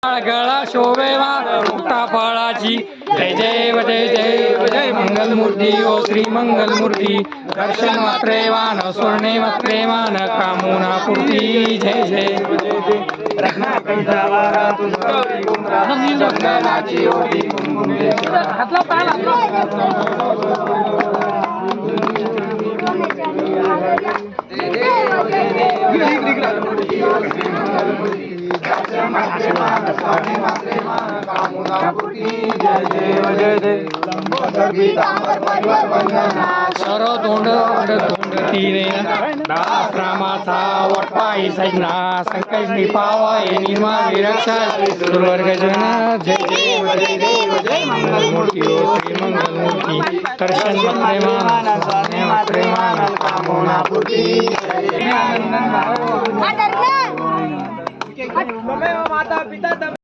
गळा शोभेवा मुक्ता फळाची जय जय जय मंगलमूर्ती ओ श्री मंगलमूर्ती दर्शन मात्रेवान स्वर्णे मात्रेवान कामोना पूर्ती जय जय सर्व तोंड तीने रामाचा वटपाई सजना संकल्पी पावा हे निर्मा विरक्षा सुरवर्ग जन जय जय मंगलमूर्ती ओ श्री मंगलमूर्ती दर्शन प्रेमान कामोना पूर्ती माता पिता